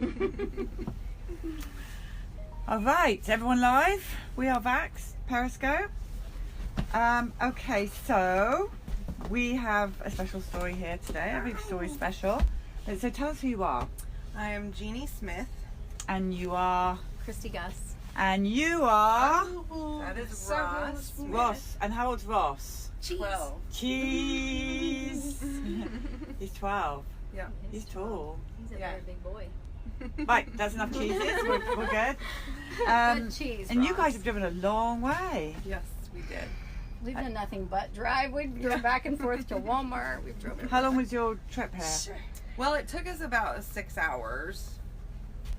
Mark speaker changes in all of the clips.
Speaker 1: All right, everyone live. We are Vaxxed, Periscope. Okay, so we have a special story here today. Every story special. So tell us who you are.
Speaker 2: I am Jeannie Smith.
Speaker 1: And you are?
Speaker 3: Christy Gus.
Speaker 1: And you are?
Speaker 2: That is Ross.
Speaker 1: Ross. And how old's Ross?
Speaker 2: 12.
Speaker 1: Cheese. He's 12.
Speaker 2: Yeah.
Speaker 1: He's tall.
Speaker 3: He's a very big boy.
Speaker 1: Right, that's enough cheeses. We're good.
Speaker 3: Good cheese.
Speaker 1: And you
Speaker 3: Ross.
Speaker 1: guys have driven a long way.
Speaker 2: Yes, we did.
Speaker 3: We've done nothing but drive. We drove back and forth to Walmart. We've driven.
Speaker 1: How long was your trip here?
Speaker 2: Well, it took us about 6 hours.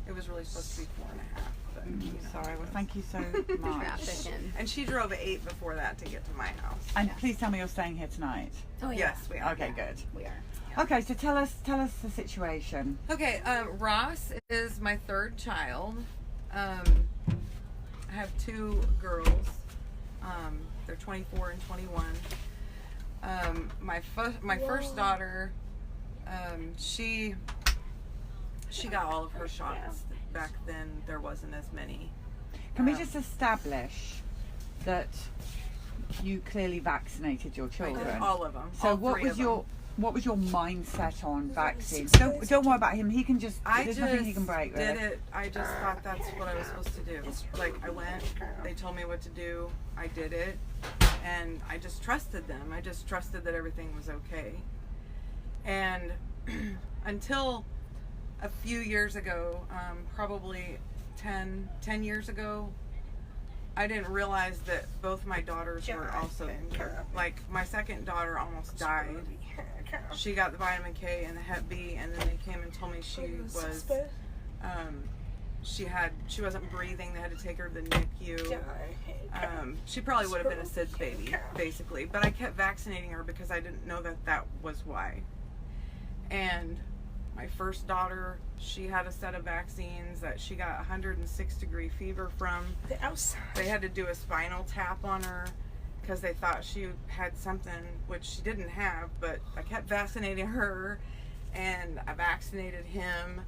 Speaker 2: It was really supposed to be 4.5. But, you know.
Speaker 1: Sorry, well, thank you so much.
Speaker 3: Traffic and
Speaker 2: And she drove 8 before that to get to my house.
Speaker 1: And please tell me you're staying here tonight.
Speaker 3: oh yeah,
Speaker 2: Yes, we are.
Speaker 1: Okay, good.
Speaker 3: we are.
Speaker 1: Okay, so tell us the situation.
Speaker 2: Okay, Ross is my third child. I have 2 girls. They're 24 and 21. My first daughter, she got all of her shots. Back then, there wasn't as many.
Speaker 1: Can we just establish that you clearly vaccinated your
Speaker 2: I did
Speaker 1: children?
Speaker 2: all of them.
Speaker 1: So
Speaker 2: all
Speaker 1: what
Speaker 2: 3
Speaker 1: was
Speaker 2: of them.
Speaker 1: what was your mindset on vaccines? Don't worry about him. He can just there's nothing he can break.
Speaker 2: did
Speaker 1: Really.
Speaker 2: it. I just thought that's what I was supposed to do. Like, I went, they told me what to do, I did it, and I just trusted them. I just trusted that everything was okay. And until a few years ago, probably 10 years ago, I didn't realize that both my daughters were also injured. Like, my second daughter almost died. She got the vitamin K and the Hep B, and then they came and told me she was, she wasn't breathing. They had to take her to the NICU. She probably would have been a SIDS baby, basically. But I kept vaccinating her because I didn't know that was why. And my first daughter, she had a set of vaccines that she got 106-degree fever from. They had to do a spinal tap on her because they thought she had something, which she didn't have, but I kept vaccinating her, and I vaccinated him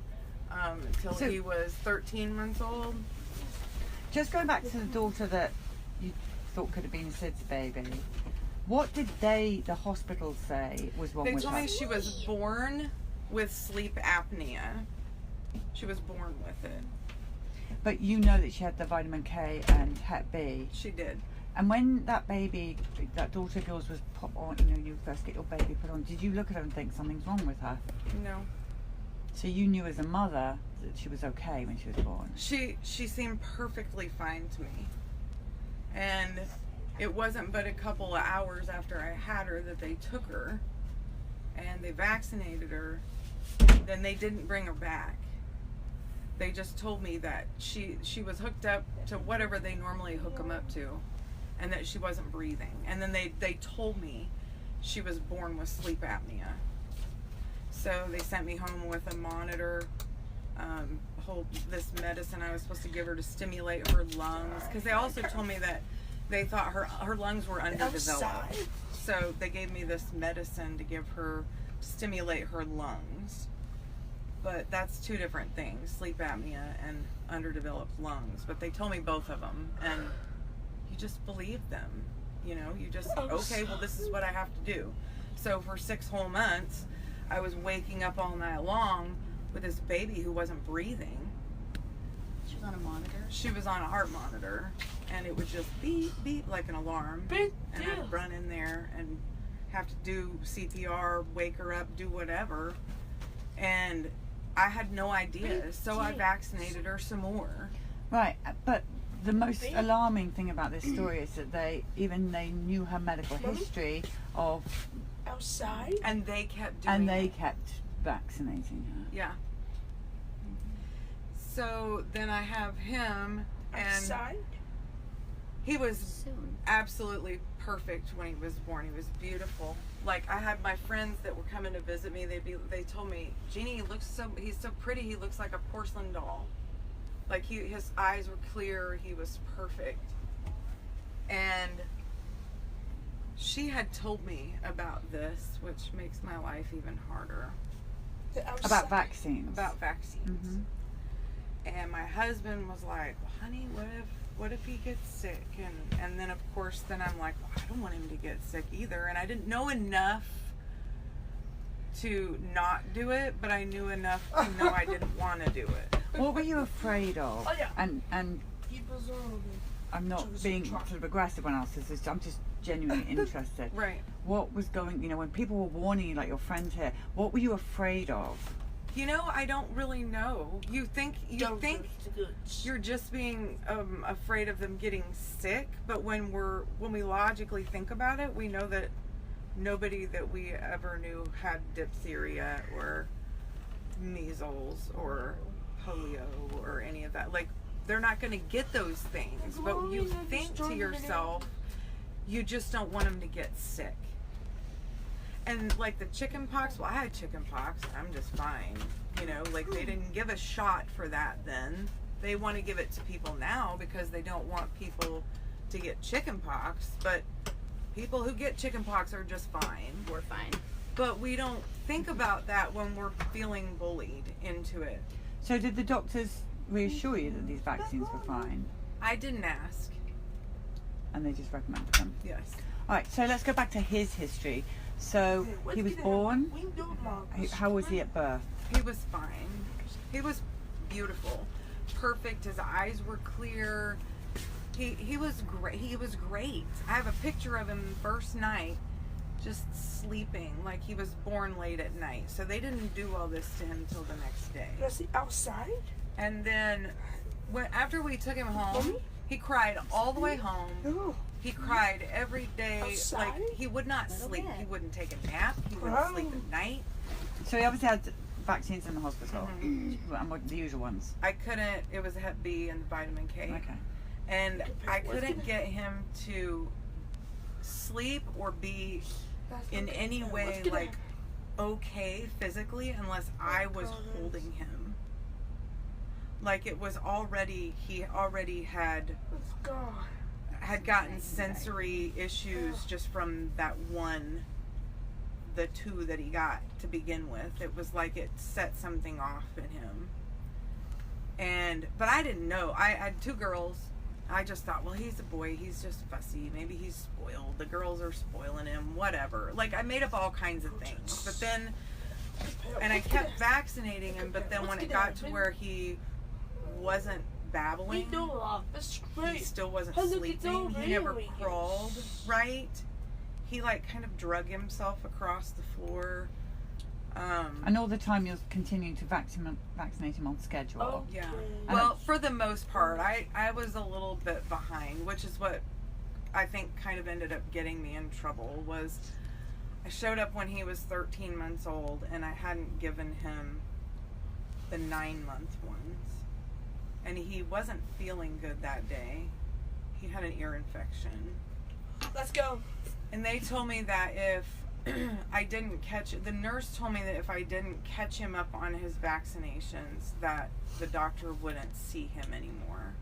Speaker 2: until he was 13 months old.
Speaker 1: Just going back to the daughter that you thought could have been a SIDS baby, what did the hospital say was wrong
Speaker 2: They
Speaker 1: with
Speaker 2: told
Speaker 1: her?
Speaker 2: me she was born with sleep apnea. She was born with it.
Speaker 1: But you know that she had the vitamin K and Hep B.
Speaker 2: She did.
Speaker 1: And when that daughter of yours was put on, you first get your baby put on, did you look at her and think something's wrong with her?
Speaker 2: No.
Speaker 1: So you knew as a mother that she was okay when she was born?
Speaker 2: She seemed perfectly fine to me. And it wasn't but a couple of hours after I had her that they took her and they vaccinated her. Then they didn't bring her back. They just told me that she was hooked up to whatever they normally hook them up to, and that she wasn't breathing. And then they told me she was born with sleep apnea. So they sent me home with a monitor, this medicine I was supposed to give her to stimulate her lungs, because they also told me that they thought her lungs were underdeveloped. So they gave me this medicine to give her, stimulate her lungs. But that's 2 different things, sleep apnea and underdeveloped lungs. But they told me both of them, and you just believe them. You just, okay, well, this is what I have to do. So for 6 whole months, I was waking up all night long with this baby who wasn't breathing.
Speaker 3: She was on a monitor.
Speaker 2: She was on a heart monitor, and it would just beep, beep like an alarm. And I'd run in there and have to do CPR, wake her up, do whatever. And I had no idea, so I vaccinated her some more.
Speaker 1: Right, but the most alarming thing about this story is that they knew her medical history of
Speaker 4: outside,
Speaker 2: and they kept
Speaker 1: vaccinating her.
Speaker 2: Yeah. So then I have him, and
Speaker 4: outside.
Speaker 2: he was absolutely perfect when he was born. He was beautiful. Like, I had my friends that were coming to visit me. They told me, Jeannie, he's so pretty. He looks like a porcelain doll. Like, his eyes were clear. He was perfect. And she had told me about this, which makes my life even harder.
Speaker 1: About vaccines.
Speaker 2: About vaccines.
Speaker 1: Mm-hmm.
Speaker 2: And my husband was like, well, honey, what if he gets sick? And then of course then I'm like, well, I don't want him to get sick either. And I didn't know enough to not do it, but I knew enough to know I didn't want to do it.
Speaker 1: What were you afraid of? And I'm not being sort of aggressive when I ask this. I'm just genuinely interested.
Speaker 2: Right.
Speaker 1: What was going? When people were warning you, like your friend here, what were you afraid of?
Speaker 2: I don't really know. You think you're just being afraid of them getting sick, but when we logically think about it, we know that nobody that we ever knew had diphtheria or measles or polio or any of that. Like, they're not going to get those things, but you think to yourself, you just don't want them to get sick. And like the chicken pox, well, I had chicken pox, I'm just fine. Like they didn't give a shot for that then. They want to give it to people now because they don't want people to get chicken pox, but people who get chicken pox are just fine.
Speaker 3: We're fine.
Speaker 2: But we don't think about that when we're feeling bullied into it.
Speaker 1: So did the doctors reassure you that these vaccines were fine?
Speaker 2: I didn't ask.
Speaker 1: And they just recommended them?
Speaker 2: Yes.
Speaker 1: All right, so let's go back to his history. So he was born. How was he at birth?
Speaker 2: He was fine. He was beautiful, perfect. His eyes were clear. He was great. He was great. I have a picture of him first night, just sleeping, like he was born late at night. So they didn't do all this to him till the next day.
Speaker 4: Was he outside?
Speaker 2: And then, after we took him home, he cried all the way home.
Speaker 4: No.
Speaker 2: He cried every day.
Speaker 4: Outside?
Speaker 2: Like, he would not sleep. He wouldn't take a nap. He wouldn't sleep at night.
Speaker 1: So he obviously had vaccines in the hospital. And what the usual ones?
Speaker 2: I couldn't. It was Hep B and vitamin K.
Speaker 1: Okay.
Speaker 2: And I couldn't get him to sleep or be in any way like okay physically unless I was holding him. Like it was already, he already had gotten sensory issues just from that the two that he got to begin with. It was like it set something off in him. But I didn't know. I had two girls. I just thought, well, he's a boy. He's just fussy. Maybe he's spoiled. The girls are spoiling him. Whatever. Like, I made up all kinds of things. But then, and I kept vaccinating him, but then when it got to where he wasn't babbling, he still wasn't sleeping. He never crawled right. He, like, kind of drug himself across the floor.
Speaker 1: And all the time you're continuing to vaccinate him on schedule.
Speaker 2: Yeah. Well, for the most part, I was a little bit behind, which is what I think kind of ended up getting me in trouble. Was I showed up when he was 13 months old, and I hadn't given him the 9-month ones, and he wasn't feeling good that day. He had an ear infection.
Speaker 4: Let's go.
Speaker 2: And they told me that if I didn't the nurse told me that if I didn't catch him up on his vaccinations, that the doctor wouldn't see him anymore.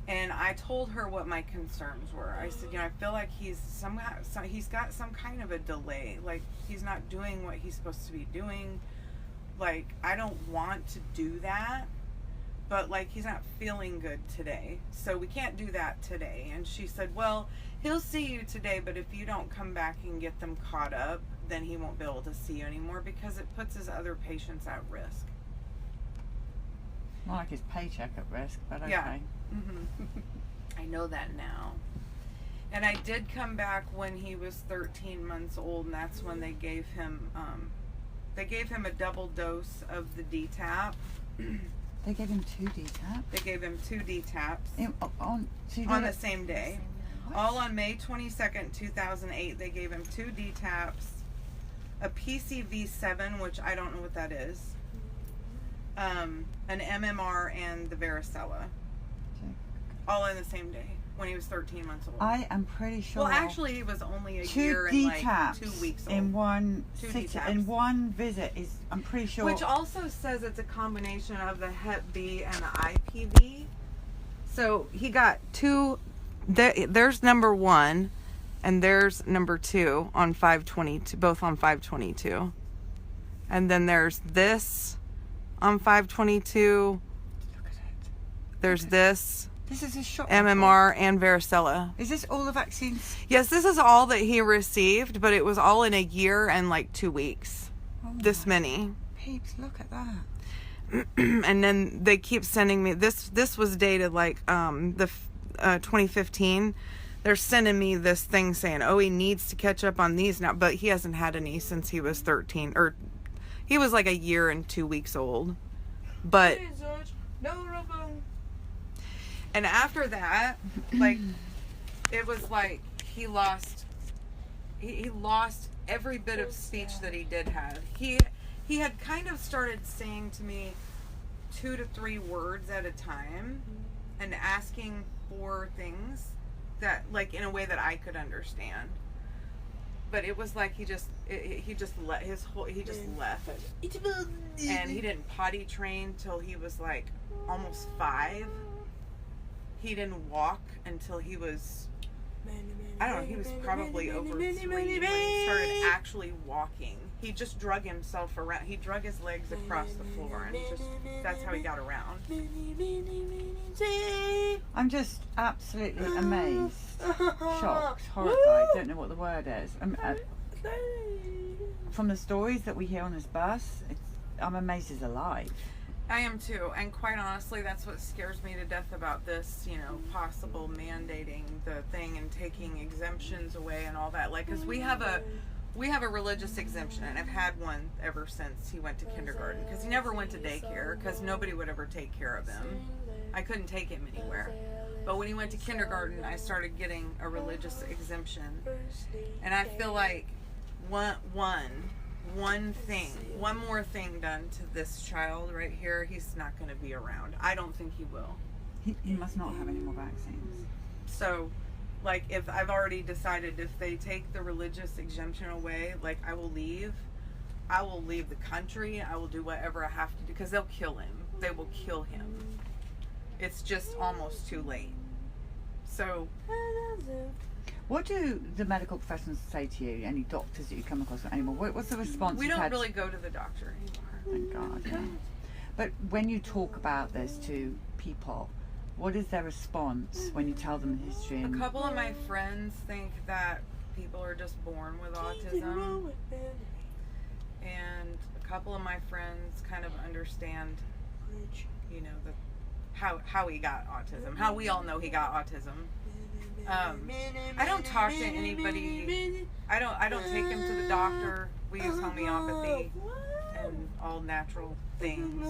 Speaker 2: And I told her what my concerns were. I said, I feel like he's got some kind of a delay. Like, he's not doing what he's supposed to be doing. Like, I don't want to do that, but like, he's not feeling good today, so we can't do that today. And she said, well, he'll see you today, but if you don't come back and get them caught up, then he won't be able to see you anymore because it puts his other patients at risk.
Speaker 1: More like his paycheck at risk, but okay.
Speaker 2: Yeah. I know that now. And I did come back when he was 13 months old, and that's when they gave him a double dose of the DTaP.
Speaker 1: They gave him 2 DTaP?
Speaker 2: They gave him 2 DTaPs
Speaker 1: on
Speaker 2: the same day. All on May 22nd, 2008, they gave him 2 DTaPs, a PCV7, which I don't know what that is, an MMR, and the varicella. All in the same day when he was 13 months old.
Speaker 1: I am pretty sure.
Speaker 2: Well, actually, he was only a
Speaker 1: 2
Speaker 2: year and like
Speaker 1: DTaPs
Speaker 2: 2 weeks old.
Speaker 1: in one
Speaker 2: 2
Speaker 1: sit-
Speaker 2: DTaPs.
Speaker 1: in one visit is, I'm pretty sure.
Speaker 2: Which also says it's a combination of the Hep B and the IPV. So he got 2. There's number 1, and there's number 2 on 5/22, both on 5/22, and then there's this on 5/22.
Speaker 1: Look at it.
Speaker 2: There's this,
Speaker 1: This is a shock.
Speaker 2: MMR, and varicella.
Speaker 1: Is this all the vaccines?
Speaker 2: Yes, this is all that he received, but it was all in a year and like 2 weeks.
Speaker 1: Oh
Speaker 2: This
Speaker 1: my
Speaker 2: many.
Speaker 1: Peeps, look at that.
Speaker 2: And then they keep sending me this was dated like 2015. They're sending me this thing saying, oh, he needs to catch up on these now, but he hasn't had any since he was 13, or he was like a year and 2 weeks old. But and after that, like, it was like he lost every bit of speech that he did have. He had kind of started saying to me 2 to 3 words at a time and asking for things that, like, in a way that I could understand. But it was like he just left. And he didn't potty train till he was like almost 5. He didn't walk until he was, I don't know, he was probably over 3 when he started actually walking. He just drug himself around. He drug his legs across the floor, and just, that's how he got around.
Speaker 1: I'm just absolutely amazed, shocked, horrified. Don't know what the word is. From the stories that we hear on this bus, I'm amazed he's alive.
Speaker 2: I am too, and quite honestly, that's what scares me to death about this, you know, possible mandating the thing and taking exemptions away and all that. Like, because we have a religious exemption, and I've had one ever since he went to kindergarten, because he never went to daycare, because nobody would ever take care of him. I couldn't take him anywhere. But when he went to kindergarten, I started getting a religious exemption, and I feel like one more thing done to this child right here, he's not going to be around. I don't think he will.
Speaker 1: He must not have any more vaccines.
Speaker 2: So, like, if I've already decided if they take the religious exemption away, like, I will leave the country. I will do whatever I have to do, because they'll kill him. They will kill him. It's just almost too late. So,
Speaker 1: what do the medical professionals say to you? Any doctors that you come across anymore? What's the response?
Speaker 2: we
Speaker 1: you've
Speaker 2: don't
Speaker 1: had?
Speaker 2: really go to the doctor anymore.
Speaker 1: Thank God. Yeah. But when you talk about this to people, what is their response when you tell them the history?
Speaker 2: A couple of my friends think that people are just born with autism, and a couple of my friends kind of understand, you know, how he got autism, how we all know he got autism. I don't talk to anybody. I don't take him to the doctor. We use homeopathy and all natural things.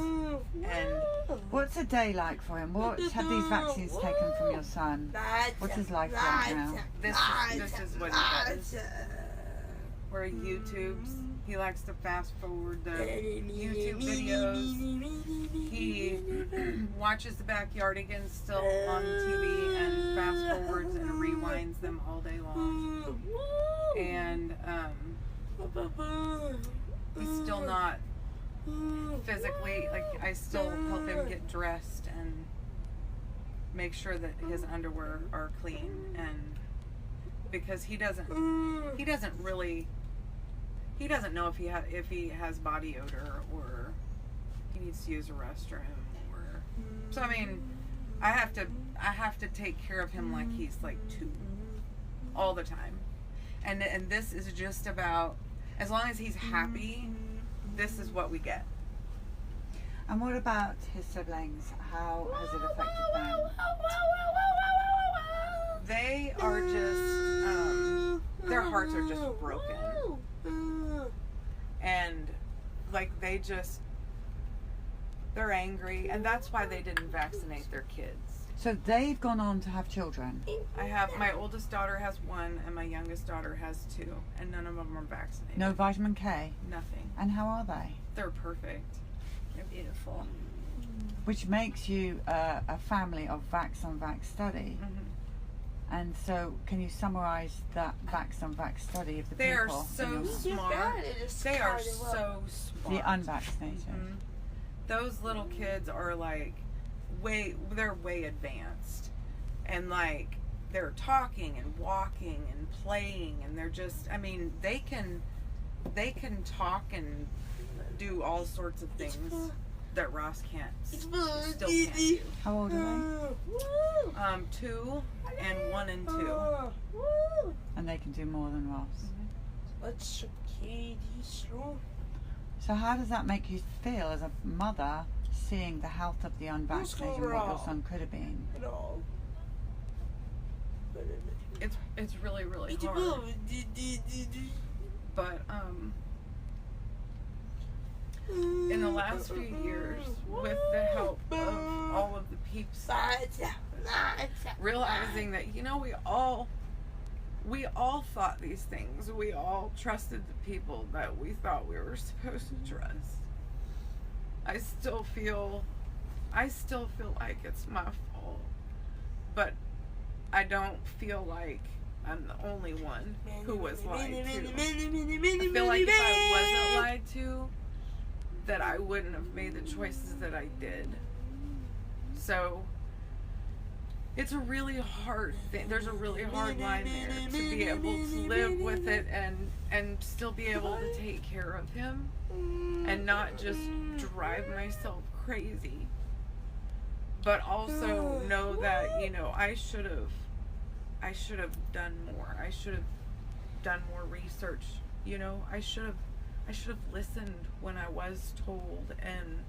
Speaker 2: And
Speaker 1: what's a day like for him? What have these vaccines taken from your son? What's his life like now?
Speaker 2: this is what he does. Where he YouTubes. He likes to fast forward the YouTube videos. He watches the Backyardigans still on TV and fast forwards and rewinds them all day long. And he's still not physically, like, I still help him get dressed and make sure that his underwear are clean, and because he doesn't know if he has body odor or he needs to use a restroom, or so. I mean, I have to take care of him like he's like 2 all the time, and this is just about, as long as he's happy, this is what we get.
Speaker 1: And what about his siblings? How has it affected them?
Speaker 2: They are just their hearts are just broken. And like they're angry, and that's why they didn't vaccinate their kids.
Speaker 1: So they've gone on to have children.
Speaker 2: I have, my oldest daughter has 1 and my youngest daughter has 2, and none of them are vaccinated.
Speaker 1: No vitamin K.
Speaker 2: Nothing.
Speaker 1: And how are they?
Speaker 2: They're perfect.
Speaker 3: They're beautiful.
Speaker 1: Which makes you a family of Vaxxed on Vaxxed study.
Speaker 2: Mm-hmm.
Speaker 1: And so, can you summarize that Vaxxed on Vaxxed study of the
Speaker 2: They are
Speaker 1: people?
Speaker 2: so smart. They are so smart.
Speaker 1: The unvaccinated.
Speaker 2: Mm-hmm. Those little kids are like they're way advanced, and like they're talking and walking and playing, and they're just, I mean, they can talk and do all sorts of things. that Ross still can't do.
Speaker 1: How old are they?
Speaker 2: 2 and 1 and 2.
Speaker 1: And they can do more than Ross.
Speaker 4: Let's
Speaker 1: So how does that make you feel as a mother, seeing the health of the unvaccinated and what your son could have been?
Speaker 2: It's really, really hard. But in the last few years, with the help of all of the peeps, realizing that, you know, we all thought these things. We all trusted the people that we thought we were supposed to trust. I still feel like it's my fault, but I don't feel like I'm the only one who was lied to. I feel like if I wasn't lied to, that I wouldn't have made the choices that I did. So it's a really hard thing. There's a really hard line there to be able to live with it and still be able to take care of him and not just drive myself crazy, but also know that, you know, I should have done more. I should have done more research. You know, I should have listened when I was told, and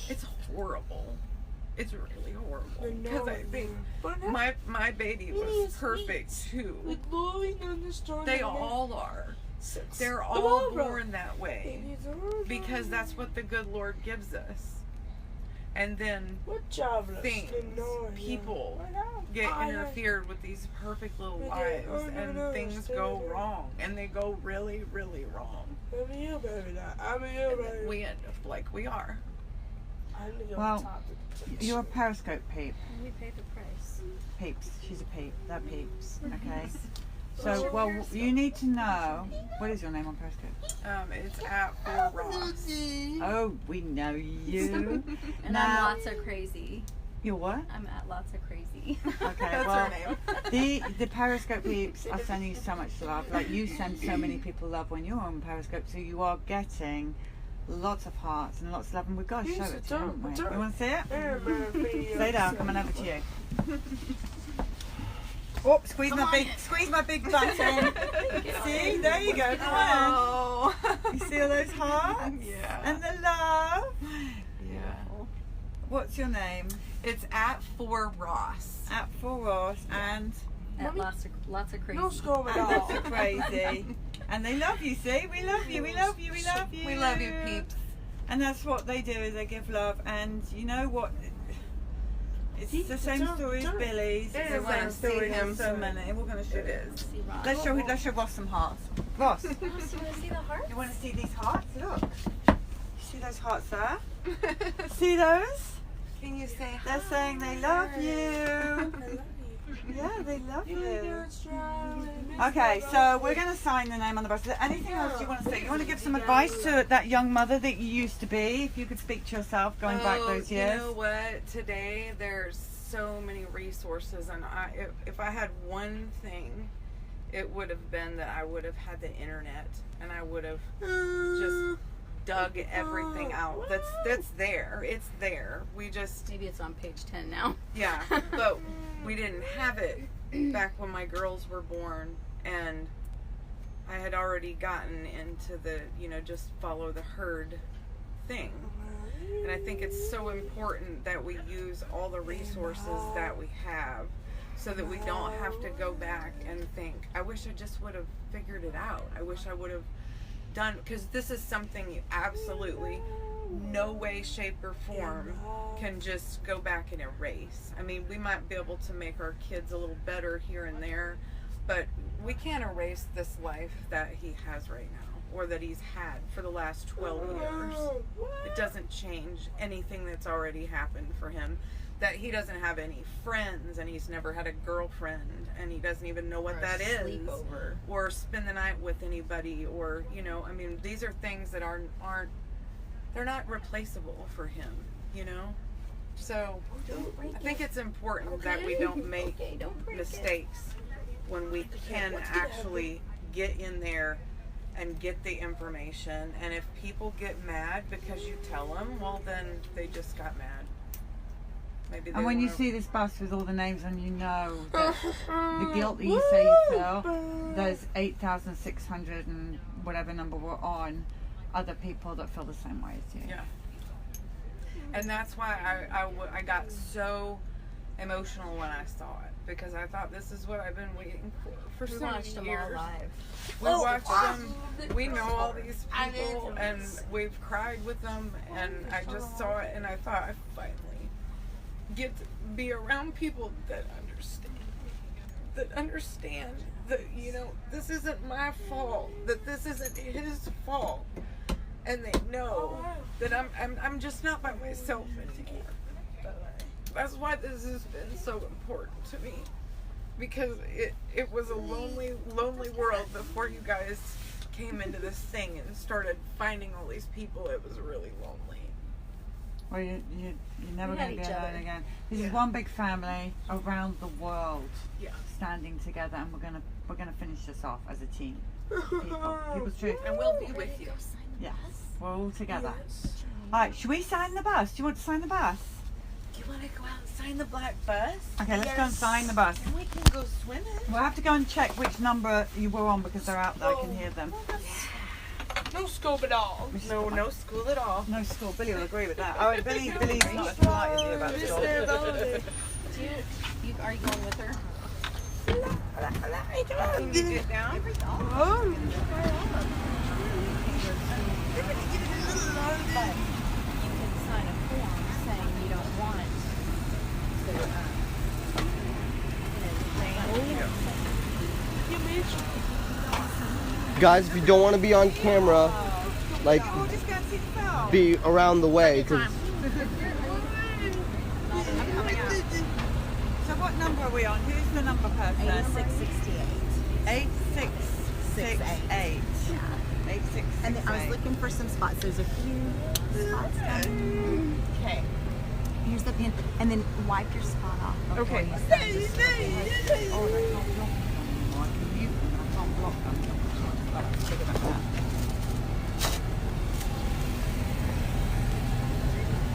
Speaker 2: it's horrible. It's really horrible because I think my baby was perfect too. They all are. They're all born that way because that's what the good Lord gives us. And then people get interfered with these perfect little lives, and things go wrong, and they go really, really wrong. And then we end up like we are.
Speaker 1: Well, you're a Periscope peep.
Speaker 3: We pay the price.
Speaker 1: Peeps. She's a peep. They're peeps. Okay. So, well, you need to know, what is your name on Periscope?
Speaker 2: It's at 4 Ross.
Speaker 1: Oh, we know you.
Speaker 3: And
Speaker 1: Now,
Speaker 3: I'm lots of crazy.
Speaker 1: You're what?
Speaker 3: I'm at lots of crazy.
Speaker 1: Okay,
Speaker 2: That's
Speaker 1: well,
Speaker 2: her name.
Speaker 1: the Periscope peeps are sending you so much love. Like, you send so many people love when you're on Periscope, so you are getting lots of hearts and lots of love, and we've got to show it to you, haven't we? You want to see it? Stay down, coming over to you. Oh, squeeze my big butt in. See, there you go. Come on.
Speaker 2: Oh.
Speaker 1: You see all those hearts?
Speaker 2: Yeah.
Speaker 1: And the love.
Speaker 2: Yeah.
Speaker 1: What's your name?
Speaker 2: It's at 4 Ross.
Speaker 1: At 4 Ross and
Speaker 3: At lots of crazy.
Speaker 4: No score at
Speaker 1: lots
Speaker 4: all.
Speaker 1: of crazy. And they love you, see? We love you, we love you, we love you.
Speaker 2: We love you, peeps.
Speaker 1: And that's what they do, is they give love. And you know what? It's the same story as Billy's. It's the same story as so many. We're going to shoot it.
Speaker 3: See Ross.
Speaker 1: Let's show Ross some hearts. Ross,
Speaker 3: Ross, you want to see the heart?
Speaker 1: you want to see these hearts? Look. You see those hearts there? See those?
Speaker 2: Can you say hi?
Speaker 1: They're saying they love you. Yeah, they love you. Okay, so we're going to sign the name on the bus. Is there anything else you want to say? You want to give some advice to that young mother that you used to be? If you could speak to yourself going back those years.
Speaker 2: You know what? Today there's so many resources, and if I had one thing, it would have been that I would have had the internet, and I would have just dug everything out. That's there. It's there. We just
Speaker 3: Maybe it's on page 10 now.
Speaker 2: yeah, but we didn't have it back when my girls were born, and I had already gotten into the, you know, just follow the herd thing. And I think it's so important that we use all the resources that we have so that we don't have to go back and think, I wish I just would have figured it out. I wish I would have done, because this is something you absolutely no way, shape, or form can just go back and erase. I mean, we might be able to make our kids a little better here and there, but we can't erase this life that he has right now, or that he's had for the last 12 years. It doesn't change anything that's already happened for him. That he doesn't have any friends, and he's never had a girlfriend, and he doesn't even know what that is,
Speaker 3: Sleepover.
Speaker 2: or spend the night with anybody, or, you know, I mean, these are things that aren't they're not replaceable for him, you know. So I think it's important that we don't make mistakes when we can actually get in there and get the information. And if people get mad because you tell them, well, then they just got mad. Maybe they
Speaker 1: And when you
Speaker 2: wanna-
Speaker 1: see this bus with all the names on, you know that the guilt that you say you feel, there's 8,600 and whatever number we're on, other people that feel the same way as you.
Speaker 2: Yeah. And that's why I got so emotional when I saw it, because I thought, this is what I've been waiting for
Speaker 3: We
Speaker 2: so many
Speaker 3: watched them all
Speaker 2: years.
Speaker 3: live.
Speaker 2: We watched them. We know all these people, and we've cried with them. And I just saw it, and I thought, I finally get to be around people that understand that, you know, this isn't my fault, that this isn't his fault, and they know that I'm just not by myself anymore. That's why this has been so important to me, because it was a lonely world before you guys came into this thing and started finding all these people. It was really lonely.
Speaker 1: Well, you're never
Speaker 3: We
Speaker 1: going
Speaker 3: had
Speaker 1: to be
Speaker 3: each
Speaker 1: alone
Speaker 3: other.
Speaker 1: again. This is
Speaker 2: Yeah.
Speaker 1: one big family around the world,
Speaker 2: Yeah.
Speaker 1: standing together, and we're gonna finish this off as a team. People's truth.
Speaker 2: And we'll be with you.
Speaker 1: Yes, we're all together. All right, should we sign the bus? Do you want to sign the bus?
Speaker 2: Do you want to go out and sign the black bus?
Speaker 1: Okay, let's go and sign the bus.
Speaker 2: And we can go swimming.
Speaker 1: We'll have to go and check which number you were on because they're out there. I can hear them.
Speaker 4: No scope at all.
Speaker 2: No school at all.
Speaker 1: No school. Billy will agree with that. Oh, Billy's not as polite as you about school.
Speaker 3: Are you going with her?
Speaker 2: Can you get down?
Speaker 1: Oh.
Speaker 3: But you can sign a form saying you don't want
Speaker 5: Guys, if you don't want to be on camera, like,
Speaker 1: We'll just go and see the film.
Speaker 5: be around the way, because
Speaker 1: So what number are we on? Who's the number person?
Speaker 6: 8668.
Speaker 1: 8668. 8668.
Speaker 6: And then I was looking for some spots. There's a few spots down. Okay. Here's the pin. And then wipe your spot off. before
Speaker 1: Okay.
Speaker 6: you
Speaker 1: Oh,
Speaker 6: sign.
Speaker 1: I can't block them anymore. I can mute them, but I can't block them. Think about that.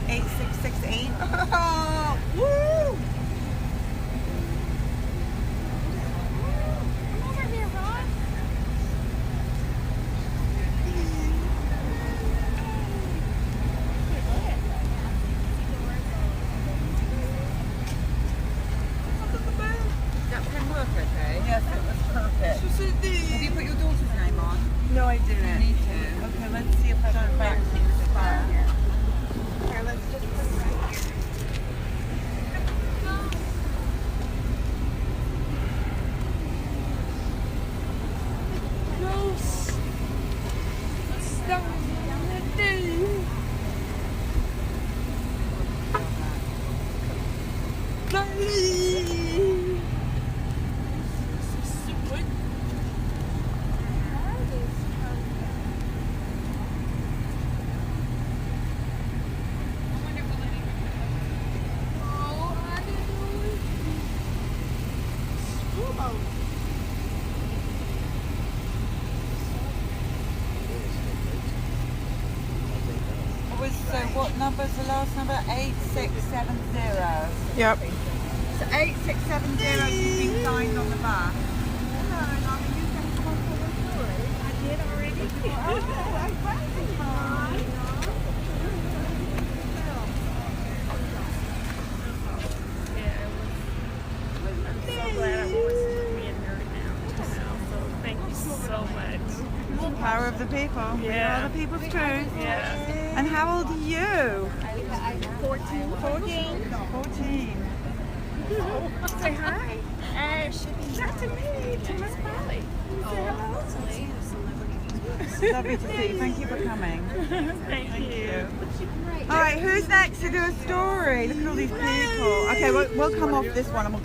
Speaker 6: 8668.
Speaker 1: Woo! That pen work okay? Yes, it was perfect. Have you put your daughter's name on?
Speaker 2: No, I didn't.
Speaker 1: You need to.
Speaker 2: Okay, let's see if I can find the spot. Here, let's just put it right here.
Speaker 1: So what number's the last number? 8670.
Speaker 2: Yep.
Speaker 1: So 8670 has been signed on the back. Power of the people. We are the people's truth. And how old are you? 14. 14.
Speaker 7: Say hi. Not to me, to Miss Polly.
Speaker 1: Lovely to see you. Thank you for coming.
Speaker 7: Thank you.
Speaker 1: All right, who's next to do a story? Look at all these people. Okay, we'll come off this one and we'll